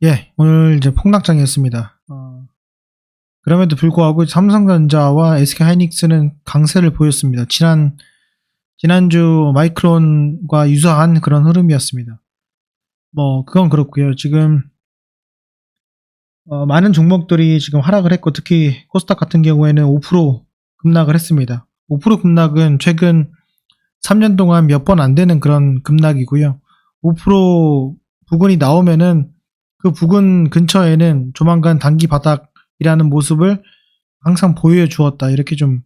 예, 오늘 이제 폭락장이었습니다. 그럼에도 불구하고 삼성전자와 SK하이닉스는 강세를 보였습니다. 지난주 마이크론과 유사한 그런 흐름이었습니다. 그건 그렇고요. 지금 많은 종목들이 지금 하락을 했고, 특히 코스닥 같은 경우에는 5% 급락을 했습니다. 5% 급락은 최근 3년 동안 몇 번 안 되는 그런 급락이고요. 5% 부근이 나오면은 그 부근 근처에는 조만간 단기 바닥이라는 모습을 항상 보여 주었다. 이렇게 좀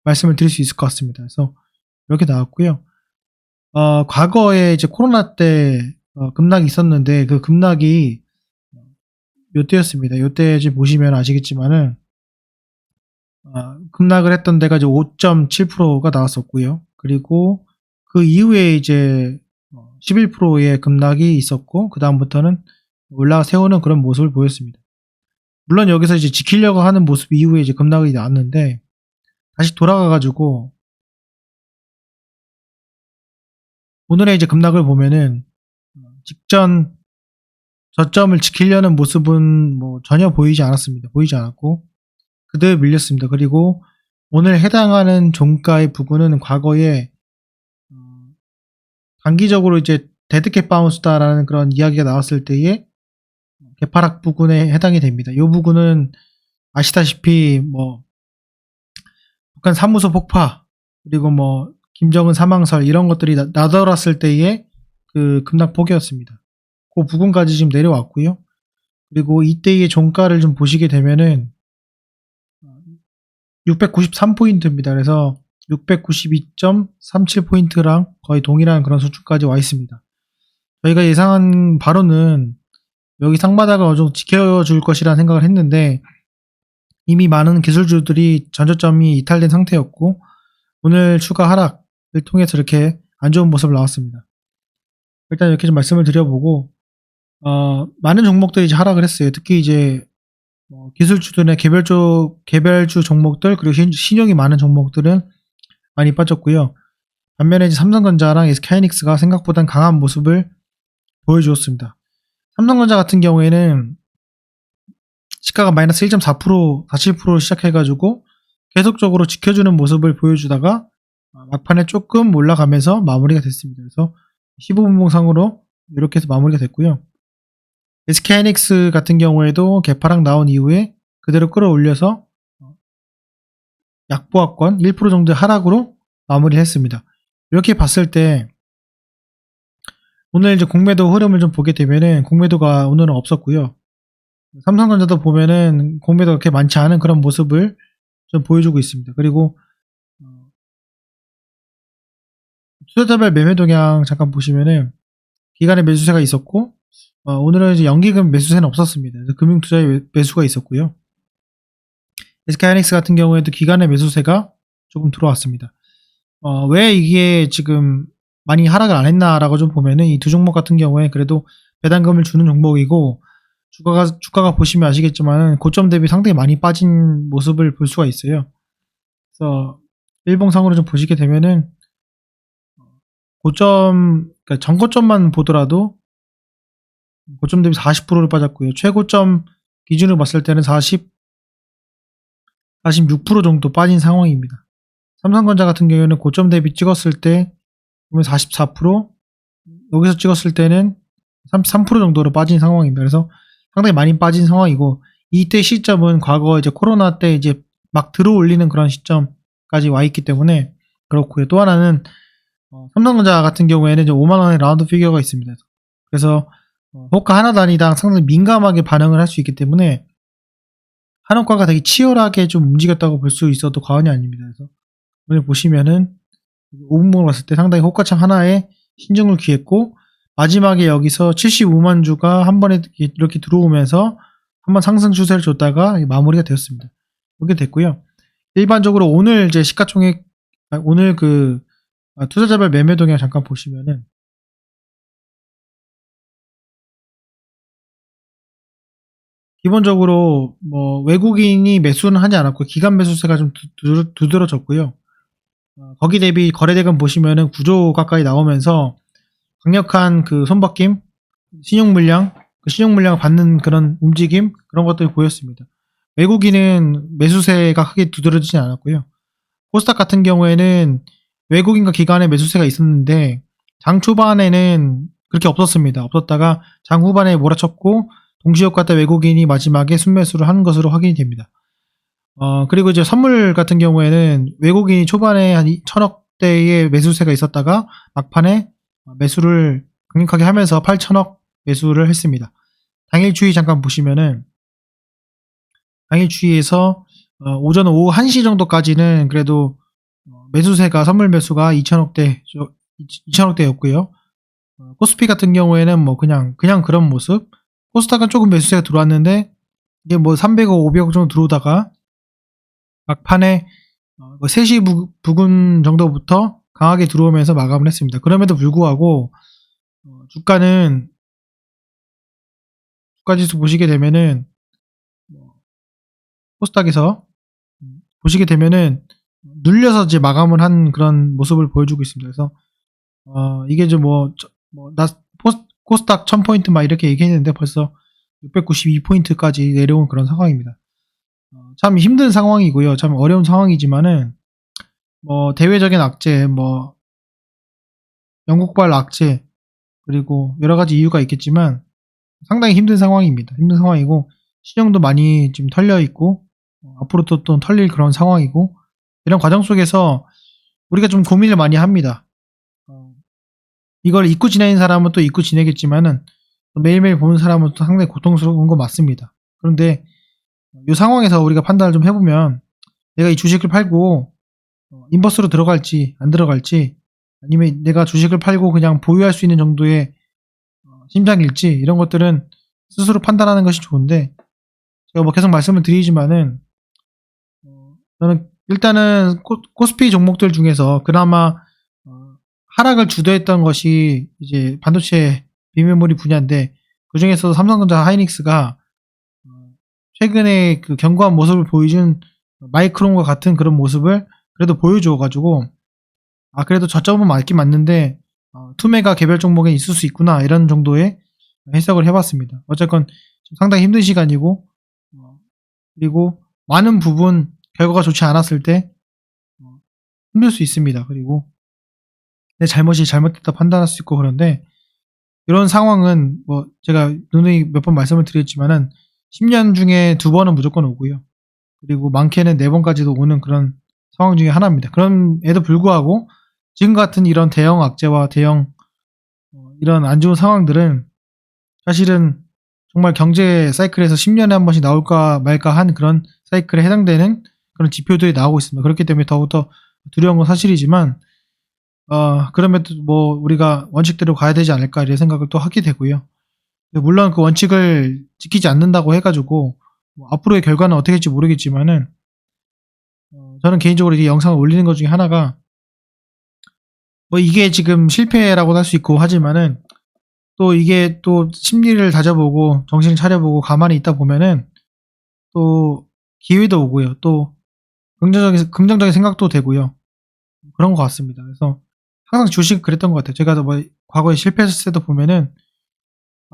말씀을 드릴 수 있을 것 같습니다. 그래서 이렇게 나왔고요. 과거에 이제 코로나 때 급락이 있었는데 그 급락이 요때였습니다. 요때 이제 보시면 아시겠지만은 급락을 했던 데가 이제 5.7%가 나왔었고요. 그리고 그 이후에 이제 11%의 급락이 있었고 그 다음부터는 올라가 세우는 그런 모습을 보였습니다. 물론 여기서 이제 지키려고 하는 모습 이후에 이제 급락이 나왔는데 다시 돌아가가지고 오늘의 이제 급락을 보면은 직전 저점을 지키려는 모습은 전혀 보이지 않았습니다. 보이지 않았고 그대로 밀렸습니다. 그리고 오늘 해당하는 종가의 부근은 과거에 단기적으로 이제 데드캣 바운스다라는 그런 이야기가 나왔을 때에 개파락 부근에 해당이 됩니다. 이 부근은 아시다시피 북한 사무소 폭파 그리고 김정은 사망설 이런 것들이 나돌았을 때의 그 급락폭이었습니다. 그 부근까지 지금 내려왔고요. 그리고 이때의 종가를 좀 보시게 되면은 693포인트입니다. 그래서 692.37포인트랑 거의 동일한 그런 수준까지 와 있습니다. 저희가 예상한 바로는 여기 상바닥을 어느 정도 지켜줄 것이라는 생각을 했는데 이미 많은 기술주들이 전저점이 이탈된 상태였고 오늘 추가 하락을 통해서 이렇게 안 좋은 모습을 나왔습니다. 일단 이렇게 좀 말씀을 드려보고 많은 종목들이 이제 하락을 했어요. 특히 이제 기술주들의 개별주 종목들 그리고 신용이 많은 종목들은 많이 빠졌고요. 반면에 이제 삼성전자랑 SK하이닉스가 생각보다 강한 모습을 보여주었습니다. 삼성전자 같은 경우에는 시가가 마이너스 1.4%, 47% 시작해가지고 계속적으로 지켜주는 모습을 보여주다가 막판에 조금 올라가면서 마무리가 됐습니다. 그래서 15분봉상으로 이렇게 해서 마무리가 됐고요. SK하이닉스 같은 경우에도 개파락 나온 이후에 그대로 끌어올려서 약보합권 1% 정도의 하락으로 마무리를 했습니다. 이렇게 봤을 때 오늘 이제 공매도 흐름을 좀 보게 되면은 공매도가 오늘은 없었고요. 삼성전자도 보면은 공매도가 그렇게 많지 않은 그런 모습을 좀 보여주고 있습니다. 그리고 투자자별 매매 동향 잠깐 보시면은 기간의 매수세가 있었고 오늘은 이제 연기금 매수세는 없었습니다. 금융투자의 매수가 있었고요. SK하이닉스 같은 경우에도 기간의 매수세가 조금 들어왔습니다. 왜 이게 지금 많이 하락을 안 했나라고 좀 보면은 이 두 종목 같은 경우에 그래도 배당금을 주는 종목이고 주가가 보시면 아시겠지만 고점 대비 상당히 많이 빠진 모습을 볼 수가 있어요. 그래서 일봉상으로 좀 보시게 되면은 그러니까 전고점만 보더라도 고점 대비 40%를 빠졌고요. 최고점 기준으로 봤을 때는 46% 정도 빠진 상황입니다. 삼성전자 같은 경우에는 고점 대비 찍었을 때 보면 44%, 여기서 찍었을 때는 33% 정도로 빠진 상황입니다. 그래서 상당히 많이 빠진 상황이고 이때 시점은 과거 이제 코로나 때 이제 막 들어올리는 그런 시점까지 와 있기 때문에 그렇고요. 또 하나는 삼성전자 같은 경우에는 이제 5만 원의 라운드 피겨가 있습니다. 그래서 호가 하나 단위당 상당히 민감하게 반응을 할 수 있기 때문에 한 호가가 되게 치열하게 좀 움직였다고 볼 수 있어도 과언이 아닙니다. 그래서 오늘 보시면은 5분봉을 봤을 때 상당히 호가창 하나에 신중을 기했고 마지막에 여기서 75만 주가 한 번에 이렇게 들어오면서 한번 상승 추세를 줬다가 마무리가 되었습니다. 이렇게 됐고요. 일반적으로 오늘 이제 시가총액 오늘 투자자별 매매 동향 잠깐 보시면은 기본적으로 외국인이 매수는 하지 않았고 기간 매수세가 좀 두드러졌고요. 거기 대비 거래대금 보시면은 9조 가까이 나오면서 강력한 그 손바뀜, 신용 물량 그 신용 물량을 받는 그런 움직임 그런 것들이 보였습니다. 외국인은 매수세가 크게 두드러지지 않았고요. 코스닥 같은 경우에는 외국인과 기관의 매수세가 있었는데 장 초반에는 그렇게 없었습니다. 없었다가 장 후반에 몰아쳤고 동시효과 때 외국인이 마지막에 순매수를 한 것으로 확인이 됩니다. 그리고 이제 선물 같은 경우에는 외국인이 초반에 한 1,000억대의 매수세가 있었다가 막판에 매수를 강력하게 하면서 8,000억 매수를 했습니다. 당일 추이 잠깐 보시면은 당일 추이에서 오전 오후 1시 정도까지는 그래도 매수세가 선물 매수가 2,000억대였고요. 코스피 같은 경우에는 뭐 그냥 그런 모습. 코스닥은 조금 매수세가 들어왔는데 이게 뭐 300억, 500억 정도 들어오다가 막판에 3시 부근 정도부터 강하게 들어오면서 마감을 했습니다. 그럼에도 불구하고 주가는 주가지수 보시게 되면은 코스닥에서 보시게 되면은 눌려서 이제 마감을 한 그런 모습을 보여주고 있습니다. 그래서 이게 좀 코스닥 1000포인트 막 이렇게 얘기했는데 벌써 692포인트까지 내려온 그런 상황입니다. 참 힘든 상황이고요. 참 어려운 상황이지만은 뭐 대외적인 악재, 뭐 영국발 악재 그리고 여러 가지 이유가 있겠지만 상당히 힘든 상황입니다. 힘든 상황이고 시장도 많이 지금 털려 있고 앞으로도 또 털릴 그런 상황이고 이런 과정 속에서 우리가 좀 고민을 많이 합니다. 이걸 잊고 지내는 사람은 또 잊고 지내겠지만은 매일매일 보는 사람은 또 상당히 고통스러운 거 맞습니다. 그런데 이 상황에서 우리가 판단을 좀 해보면 내가 이 주식을 팔고 인버스로 들어갈지 안 들어갈지 아니면 내가 주식을 팔고 그냥 보유할 수 있는 정도의 심장일지 이런 것들은 스스로 판단하는 것이 좋은데 제가 뭐 계속 말씀을 드리지만은 저는 일단은 코스피 종목들 중에서 그나마 하락을 주도했던 것이 이제 반도체 비메모리 분야인데 그 중에서도 삼성전자 하이닉스가 최근에 그 견고한 모습을 보여준 마이크론과 같은 그런 모습을 그래도 보여줘가지고 그래도 저점은 맞긴 맞는데 투매가 개별 종목에 있을 수 있구나 이런 정도의 해석을 해봤습니다. 어쨌건 상당히 힘든 시간이고 그리고 많은 부분 결과가 좋지 않았을 때 힘들 수 있습니다. 그리고 내 잘못이 잘못됐다 판단할 수 있고 그런데 이런 상황은 뭐 제가 누누이 몇 번 말씀을 드렸지만은 10년 중에 2번은 무조건 오고요. 그리고 많게는 4번까지도 오는 그런 상황 중에 하나입니다. 그럼에도 불구하고 지금 같은 이런 대형 악재와 대형 이런 안 좋은 상황들은 사실은 정말 경제 사이클에서 10년에 한 번씩 나올까 말까 한 그런 사이클에 해당되는 그런 지표들이 나오고 있습니다. 그렇기 때문에 더욱더 두려운 건 사실이지만 그럼에도 뭐 우리가 원칙대로 가야 되지 않을까 이런 생각을 또 하게 되고요. 물론 그 원칙을 지키지 않는다고 해가지고 뭐 앞으로의 결과는 어떻게 될지 모르겠지만은 저는 개인적으로 이 영상을 올리는 것 중에 하나가 뭐 이게 지금 실패라고도 할 수 있고 하지만은 또 이게 또 심리를 다져보고 정신을 차려보고 가만히 있다 보면은 또 기회도 오고요. 또 긍정적인 생각도 되고요. 그런 것 같습니다. 그래서 항상 주식 그랬던 것 같아요. 제가 뭐 과거에 실패했을 때도 보면은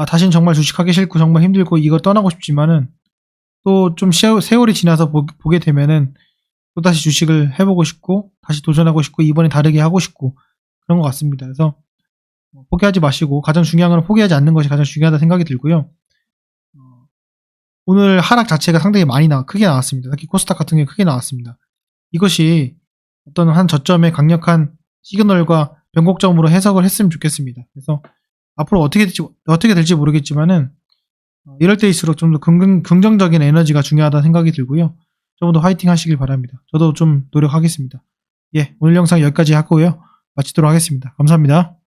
다시는 정말 주식하기 싫고 정말 힘들고 이거 떠나고 싶지만은 또 좀 세월이 지나서 보게 되면은 또 다시 주식을 해보고 싶고 다시 도전하고 싶고 이번에 다르게 하고 싶고 그런 것 같습니다. 그래서 포기하지 마시고 가장 중요한 건 포기하지 않는 것이 가장 중요하다 생각이 들고요. 오늘 하락 자체가 상당히 크게 나왔습니다. 특히 코스닥 같은 경우에 크게 나왔습니다. 이것이 어떤 한 저점의 강력한 시그널과 변곡점으로 해석을 했으면 좋겠습니다. 그래서 앞으로 어떻게 될지 모르겠지만은 이럴 때일수록 좀 더 긍정적인 에너지가 중요하다는 생각이 들고요. 좀 더 화이팅 하시길 바랍니다. 저도 좀 노력하겠습니다. 오늘 영상 여기까지 하고요. 마치도록 하겠습니다. 감사합니다.